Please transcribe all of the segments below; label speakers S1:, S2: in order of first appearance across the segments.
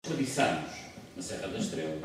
S1: desperdiçamos na Serra da Estrela,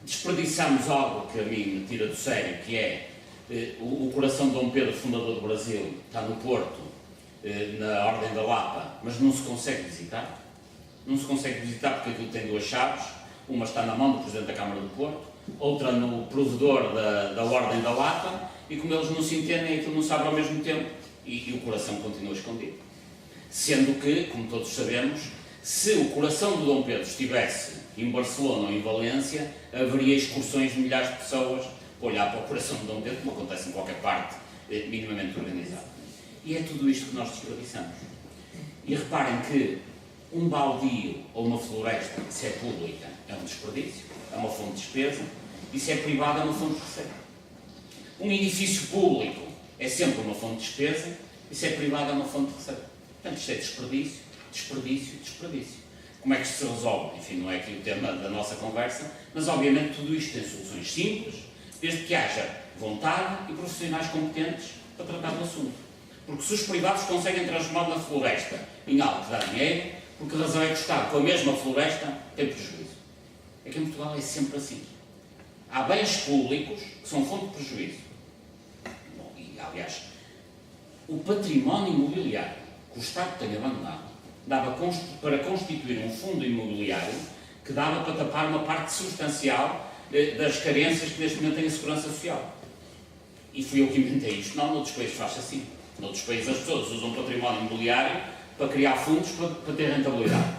S1: desperdiçamos algo que a mim me tira do sério, que é o coração de Dom Pedro, fundador do Brasil, está no Porto, na Ordem da Lapa, mas não se consegue visitar. Não se consegue visitar porque aquilo tem duas chaves, uma está na mão do Presidente da Câmara do Porto, outra no provedor da Ordem da Lapa, e como eles não se entendem, aquilo não se abre ao mesmo tempo e o coração continua escondido. Sendo que, como todos sabemos, se o coração de Dom Pedro estivesse em Barcelona ou em Valência, haveria excursões de milhares de pessoas para olhar para o coração de Dom Pedro, como acontece em qualquer parte minimamente organizada. E é tudo isto que nós desperdiçamos. E reparem que um baldio ou uma floresta, se é pública, é um desperdício, é uma fonte de despesa, e se é privada, é uma fonte de receita. Um edifício público é sempre uma fonte de despesa, e se é privado, é uma fonte de receita. Portanto, isto é desperdício, desperdício, desperdício. Como é que isto se resolve? Enfim, não é aqui o tema da nossa conversa, mas obviamente tudo isto tem soluções simples, desde que haja vontade e profissionais competentes para tratar do assunto. Porque se os privados conseguem transformar uma floresta em algo que dá dinheiro, por que razão é que o Estado, com a mesma floresta, tem prejuízo? É que em Portugal é sempre assim. Há bens públicos que são fonte de prejuízo. Bom, e, aliás, o património imobiliário que o Estado tem abandonado dava para constituir um fundo imobiliário que dava para tapar uma parte substancial das carências que neste momento têm a segurança social. E fui eu que inventei isto. Não, noutros países faz assim. Noutros países as pessoas usam património imobiliário para criar fundos para ter rentabilidade.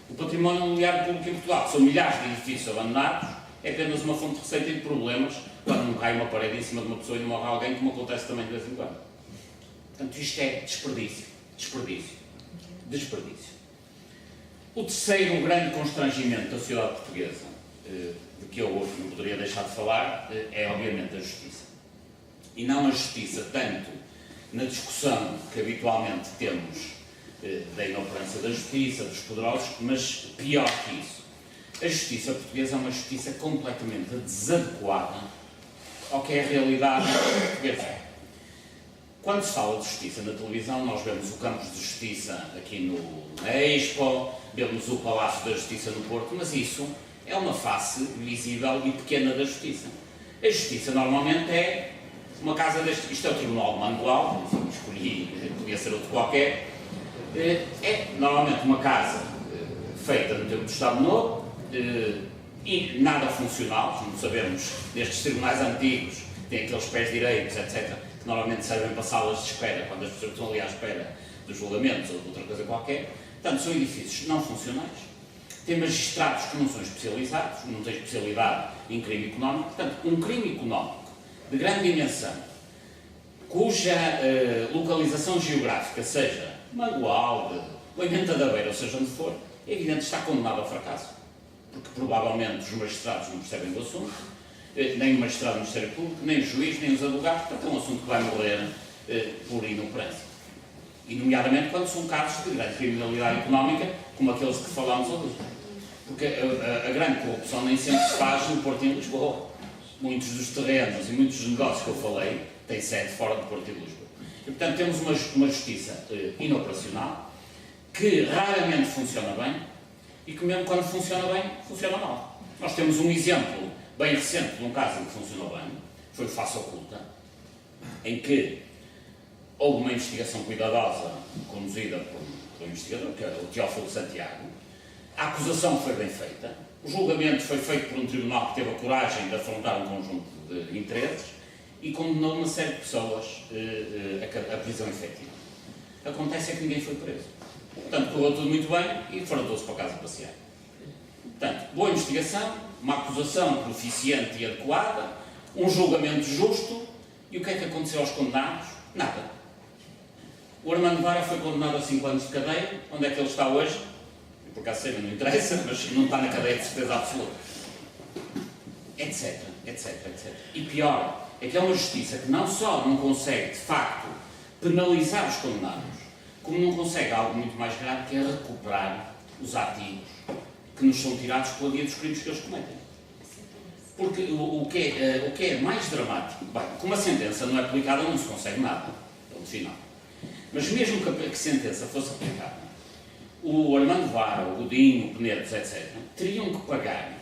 S1: O património imobiliário público em Portugal, que são milhares de edifícios abandonados, é apenas uma fonte de receita e de problemas quando não cai uma parede em cima de uma pessoa e não morre alguém, como acontece também de vez em quando. Portanto, isto é desperdício, desperdício, desperdício. O terceiro grande constrangimento da sociedade portuguesa, de que eu hoje não poderia deixar de falar, é obviamente a justiça. E não a justiça tanto na discussão que habitualmente temos da inoperância da justiça, dos poderosos, mas pior que isso. A justiça portuguesa é uma justiça completamente desadequada ao que é a realidade portuguesa. Quando se fala de justiça na televisão, nós vemos o Campos de Justiça aqui na Expo, vemos o Palácio da Justiça no Porto, mas isso é uma face visível e pequena da justiça. A justiça normalmente é uma casa deste, isto é o Tribunal de Mangual, enfim, escolhi, podia ser outro qualquer, é normalmente uma casa feita no tempo do Estado Novo e nada funcional, como sabemos, nestes tribunais antigos, tem aqueles pés direitos, etc., que normalmente servem para salas de espera, quando as pessoas estão ali à espera dos julgamentos ou de outra coisa qualquer. Portanto, são edifícios não funcionais, têm magistrados que não são especializados, não têm especialidade em crime económico. Portanto, um crime económico de grande dimensão, cuja localização geográfica seja Mangualde, Moimenta da Beira, ou seja onde for, é evidente que está condenado ao fracasso, porque provavelmente os magistrados não percebem do assunto, nem o magistrado do Ministério Público, nem o juiz, nem os advogados. Portanto, é um assunto que vai morrer por inoperância. E, nomeadamente, quando são casos de grande criminalidade económica, como aqueles que falámos hoje. Porque a grande corrupção nem sempre se faz no Porto e em Lisboa. Muitos dos terrenos e muitos dos negócios que eu falei têm sede fora do Porto e de Lisboa. E, portanto, temos uma justiça inoperacional, que raramente funciona bem, e que mesmo quando funciona bem, funciona mal. Nós temos um exemplo bem recente de um caso em que funcionou bem, foi o Face Oculta, em que houve uma investigação cuidadosa conduzida por um investigador, que é o Teófilo Santiago. A acusação foi bem feita, o julgamento foi feito por um tribunal que teve a coragem de afrontar um conjunto de interesses e condenou uma série de pessoas à prisão efetiva. Acontece é que ninguém foi preso. Portanto, correu tudo muito bem e foram-se para casa passear. Portanto, boa investigação, uma acusação proficiente e adequada, um julgamento justo, e o que é que aconteceu aos condenados? Nada. O Armando Vara foi condenado a 5 anos de cadeia. Onde é que ele está hoje? Por acaso sei, não interessa, mas não está na cadeia de certeza absoluta. Etc, etc, etc. E pior, é que é uma justiça que não só não consegue, de facto, penalizar os condenados, como não consegue algo muito mais grave, que é recuperar os ativos que nos são tirados pela via dos crimes que eles cometem. Porque o que é mais dramático, bem, como a sentença não é aplicada, não se consegue nada, ponto final. Mas mesmo que a sentença fosse aplicada, o Armando Vara, o Godinho, o Penedos, etc., teriam que pagar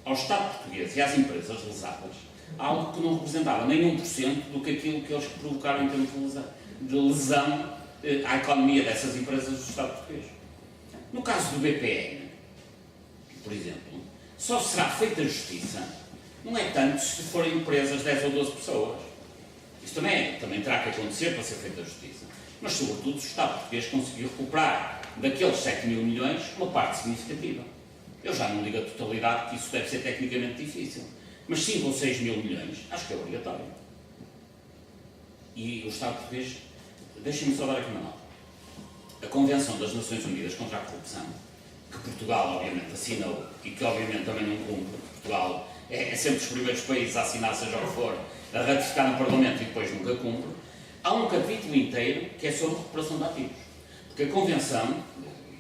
S1: ao Estado português e às empresas lesadas algo que não representava nem 1% do que aquilo que eles provocaram em termos de lesão à economia dessas empresas do Estado português. No caso do BPN, por exemplo, só será feita justiça, não é tanto se forem empresas 10 ou 12 pessoas. Isso também terá que acontecer para ser feita a justiça. Mas, sobretudo, se o Estado português conseguir recuperar daqueles 7 mil milhões uma parte significativa. Eu já não digo a totalidade, que isso deve ser tecnicamente difícil. Mas 5 ou 6 mil milhões, acho que é obrigatório. E o Estado português, deixem-me só dar aqui uma nota. A Convenção das Nações Unidas contra a Corrupção, que Portugal, obviamente, assinou e que, obviamente, também não cumpre. Portugal é sempre os primeiros países a assinar, seja o que for, a ratificar no Parlamento e depois nunca cumpre. Há um capítulo inteiro que é sobre recuperação de ativos. Porque a Convenção,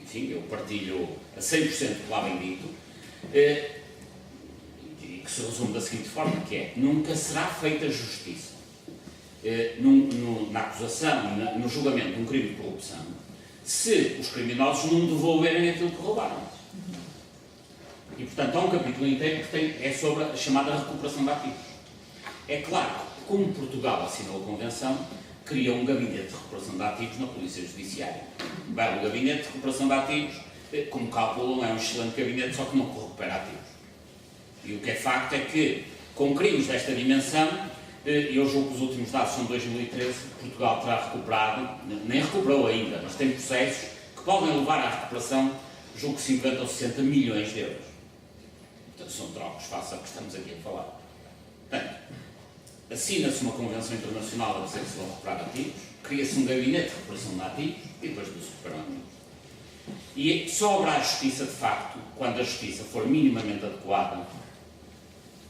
S1: enfim, eu partilho a 100% do que lá bem dito, que se resume da seguinte forma, que é: nunca será feita justiça na acusação, no julgamento de um crime de corrupção, se os criminosos não devolverem aquilo que roubaram. E, portanto, há um capítulo inteiro que é sobre a chamada recuperação de ativos. É claro que, como Portugal assinou a Convenção, cria um gabinete de recuperação de ativos na Polícia Judiciária. Bem, o gabinete de recuperação de ativos, como calculam, é um excelente gabinete, só que não recupera ativos. E o que é facto é que, com crimes desta dimensão, eu julgo que os últimos dados são de 2013, Portugal terá recuperado, nem recuperou ainda, mas tem processos que podem levar à recuperação, julgo que 50 ou 60 milhões de euros. Portanto, são trocos face ao que estamos aqui a falar. Portanto, assina-se uma convenção internacional a dizer que se vão recuperar ativos, cria-se um gabinete de recuperação de ativos e depois não se recuperam ativos. E só haverá justiça, de facto, quando a justiça for minimamente adequada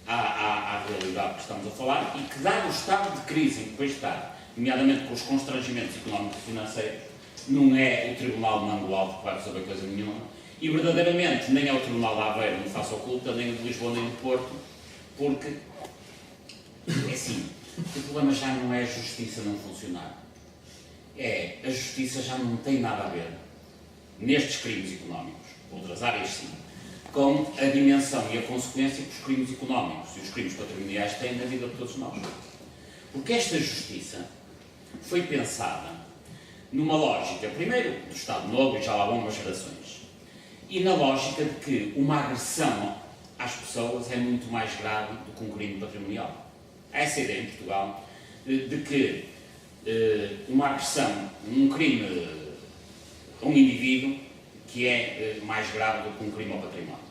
S1: à realidade que estamos a falar e que, dado o estado de crise em que depois está, nomeadamente com os constrangimentos económicos e financeiros, não é o Tribunal de Mando Alto que vai resolver coisa nenhuma e, verdadeiramente, nem é o Tribunal de Aveiro, não faça oculta, nem o de Lisboa, nem o de Porto, porque, é assim, o problema já não é a justiça não funcionar. A justiça já não tem nada a ver, nestes crimes económicos, outras áreas sim, com a dimensão e a consequência que os crimes económicos e os crimes patrimoniais têm na vida de todos nós. Porque esta justiça foi pensada numa lógica, primeiro, do Estado Novo, e já lá vão umas gerações, e na lógica de que uma agressão às pessoas é muito mais grave do que um crime patrimonial. Há essa ideia em Portugal de que uma agressão, um crime a um indivíduo que é mais grave do que um crime ao património.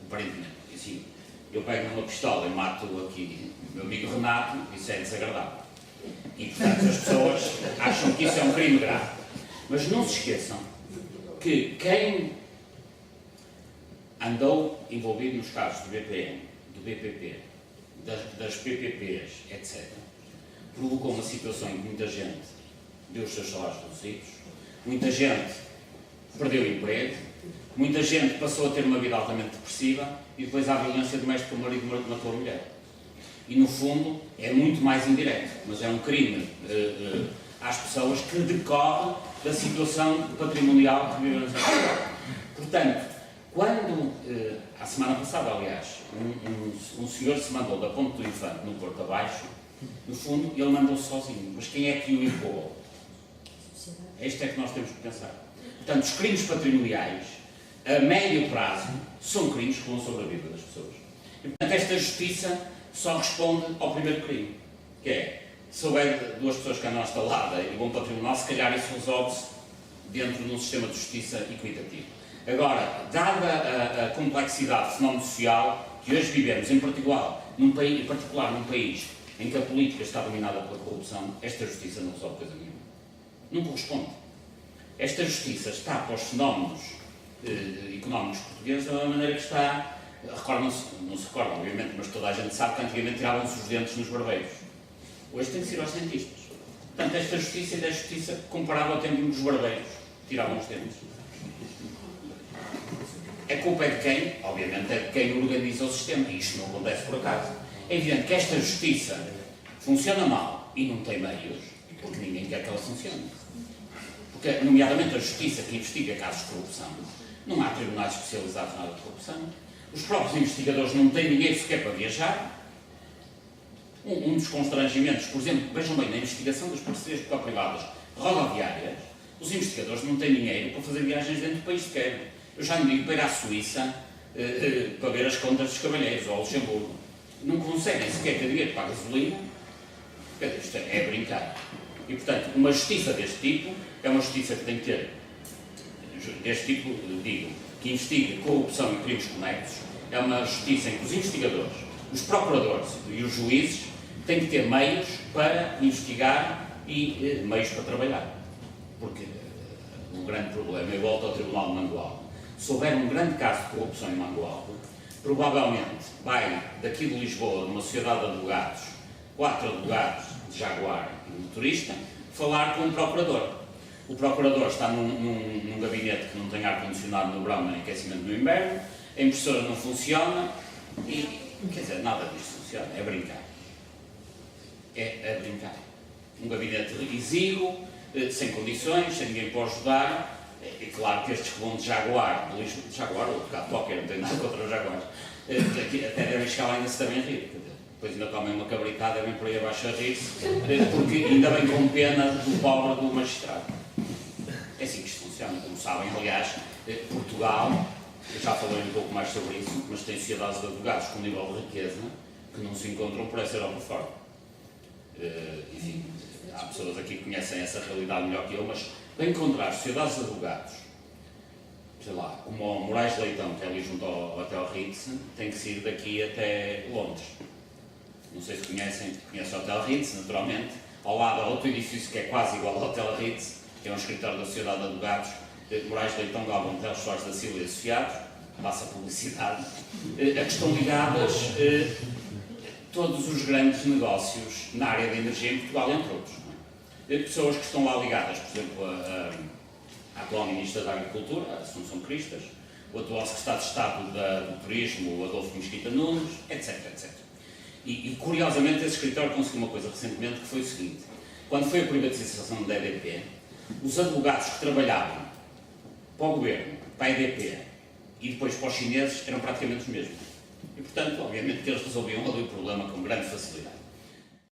S1: Aparentemente. Assim, eu pego numa pistola e mato aqui o meu amigo Renato, isso é desagradável. E, portanto, as pessoas acham que isso é um crime grave. Mas não se esqueçam que quem andou envolvido nos casos do BPN, do BPP, das PPPs, etc., provocou uma situação em que muita gente deu os seus salários reduzidos, muita gente perdeu o emprego, muita gente passou a ter uma vida altamente depressiva e depois há a violência doméstica, o marido matou a mulher. E, no fundo, é muito mais indireto, mas é um crime às pessoas que decorre da situação patrimonial que vivem nessa sociedade. Portanto, quando, a semana passada, aliás, um senhor se mandou da Ponte do Infante, no Porto Abaixo, no fundo, ele mandou-se sozinho. Mas quem é que o empurrou? Isto é que nós temos que pensar. Portanto, os crimes patrimoniais, a médio prazo, são crimes que vão sobre a vida das pessoas. E, portanto, esta justiça só responde ao primeiro crime, que é, se houver duas pessoas que andam instalada e vão para o tribunal, se calhar isso resolve-se dentro de um sistema de justiça equitativo. Agora, dada a complexidade do fenómeno social que hoje vivemos, em particular num país em que a política está dominada pela corrupção, esta justiça não resolve coisa nenhuma. Não corresponde. Esta justiça está para os fenómenos económicos portugueses da maneira que está. Recordam-se, não se recordam, obviamente, mas toda a gente sabe que antigamente tiravam-se os dentes nos barbeiros. Hoje tem que ser aos dentistas. Portanto, esta justiça é a justiça comparável ao tempo dos barbeiros, tiravam os dentes. A culpa é de quem? Obviamente é de quem organiza o sistema, e isto não acontece por acaso. É evidente que esta justiça funciona mal e não tem meios, porque ninguém quer que ela funcione. porque, nomeadamente, a Justiça que investiga casos de corrupção, não há tribunais especializados na área de corrupção, os próprios investigadores não têm dinheiro sequer para viajar. Um dos constrangimentos, por exemplo, vejam bem, na investigação das parcerias público-privadas rodoviárias, os investigadores não têm dinheiro para fazer viagens dentro do país sequer. Eu já me digo para ir à Suíça para ver as contas dos cavalheiros, ou ao Luxemburgo. Não conseguem sequer ter dinheiro para a gasolina. Isto é brincar. E, portanto, uma justiça deste tipo é uma justiça que tem que ter, deste tipo, digo, que investiga corrupção e crimes conexos, é uma justiça em que os investigadores, os procuradores e os juízes têm que ter meios para investigar e meios para trabalhar. Porque o grande problema, eu volto ao Tribunal de Mangualde, se houver um grande caso de corrupção em Mangualde, provavelmente vai daqui de Lisboa, numa sociedade de advogados, 4 advogados de Jaguar e um motorista, falar com um procurador. O procurador está num gabinete que não tem ar-condicionado no verão nem aquecimento no inverno, a impressora não funciona e, quer dizer, nada disto funciona, é brincar. É brincar. Um gabinete exíguo, sem condições, sem ninguém para ajudar. É claro que estes que vão de Jaguar, de Jaguar ou de bocado qualquer, não tenho nada contra os Jaguares, até devem chegar lá ainda se devem rir. Depois ainda comem uma cabritada, devem por aí abaixo a rir-se, porque ainda bem com pena do pobre do magistrado. É assim que isto funciona, como sabem. Aliás, Portugal, eu já falei um pouco mais sobre isso, mas tem sociedades de advogados com um nível de riqueza que não se encontram por essa Europa fora. Enfim, há pessoas aqui que conhecem essa realidade melhor que eu, mas para encontrar sociedades de advogados, sei lá, como o Moraes Leitão, que é ali junto ao Hotel Ritz, tem que ir daqui até Londres. Não sei se conhecem o Hotel Ritz, naturalmente. Ao lado há outro edifício que é quase igual ao Hotel Ritz, que é um escritório da Sociedade de Advogados, Moraes Leitão, Galvão Teles, Soares da Silva e Associados, passa a publicidade, a que estão ligadas todos os grandes negócios na área da energia em Portugal, entre outros. Pessoas que estão lá ligadas, por exemplo, a atual Ministra da Agricultura, a Assunção Cristas, o atual Secretário de Estado do Turismo, o Adolfo Mesquita Nunes, etc, etc. E curiosamente esse escritório conseguiu uma coisa recentemente, que foi o seguinte: quando foi a privatização da EDP, os advogados que trabalhavam para o governo, para a EDP e depois para os chineses eram praticamente os mesmos. E portanto, obviamente que eles resolviam ali o problema com grande facilidade.